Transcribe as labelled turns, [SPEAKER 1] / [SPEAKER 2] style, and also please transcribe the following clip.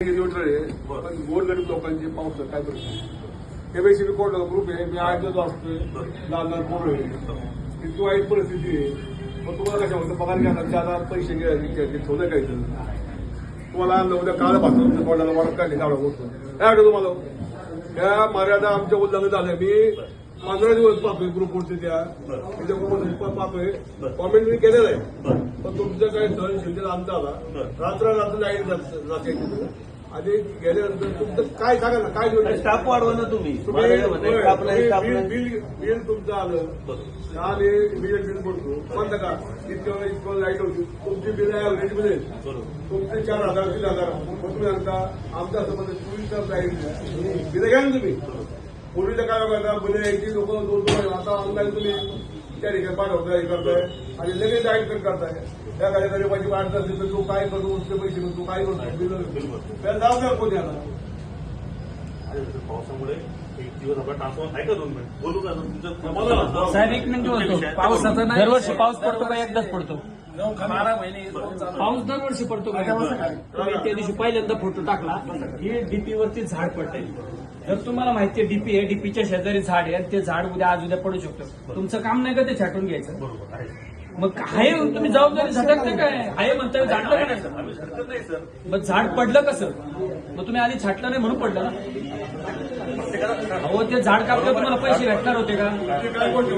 [SPEAKER 1] पण गोरगरीब लोकांचे पावसात काय परिस्थिती एमएससीबी कोर्टाचा ग्रुप आहे. मी आयोजन असतोय, लहान लहान पोरं आहे, इतकी वाईट परिस्थिती आहे. पण तुम्हाला कशा म्हणतो पगार घ्या ज्यादा पैसे घ्यायचे ठेवलं काय तुम्हाला उद्या काळ भाषण कोर्टाला वाढत काढले काढा बोलतो काय वाटतं तुम्हाला त्या मर्यादा आमच्या उल्लंघन झाल्या. मी 15 दिवस पाहतोय ग्रुपवरती त्या पाहतोय कॉमेंट मी केलेलं आहे. पण तुमचं काही सहनशीलतेला अंत आला रात्र लाईट जाते आणि गेल्यानंतर तुमचं काय सांगा ना काय
[SPEAKER 2] स्टाफ वाढवा ना तुम्ही
[SPEAKER 1] बिल तुमचं आलं आणि बिल बोलतो बंद का इतकं लाईट होती तुमची बिल ॲव्हरेज मिळेल तुमचे 4,000 3,000 तुम्ही सांगता आमच्या संबंध 24 तास लाईट बिल घ्या ना तुम्ही. पूर्वीचं काय बघायचा बिल यायची लोक 2 आता ऑनलाईन तुम्ही त्या ठिकाणी पाठवताय हे करताय आणि लगेच लाईट कट करताय. त्या काही गरीबाची वाढत असेल तर तू काय करतो उसके पैसे तू काय करतो बिल त्याला जाऊ द्या कोणी आता
[SPEAKER 2] पावसामुळे एक दिवस आपला ट्रान्सफॉर्मर आहे का 2 मिनिट बोलू का तुमचं
[SPEAKER 3] साहेब 1 मिनिट बोलतो. पावसाचा नाही दरवर्षी पाऊस पडतो का एकदाच पडतो 12 महिने पाऊस दरवर्षी पडतो का त्या दिवशी पहिल्यांदा फोटो टाकला ही डीपी वरती झाड पडते. जर तुम्हाला माहिती आहे डीपी आहे डीपीच्या शेजारी झाड आहे आणि ते झाड उद्या आज उद्या पडू शकतो. तुमचं काम नाही का ते छाटून घ्यायचं.
[SPEAKER 2] बरोबर आहे
[SPEAKER 3] मग आहे तुम्ही जबाबदारी झटकते काय आहे म्हणता झाडलं का नाही
[SPEAKER 2] आम्ही हरकत नाही सर.
[SPEAKER 3] मग झाड पडलं कसं मग तुम्ही आधी छाटलं नाही म्हणून पडलं ना. अहो ते झाड कापलं तुम्हाला पैसे भेटणार होते का.
[SPEAKER 1] काय गोष्टी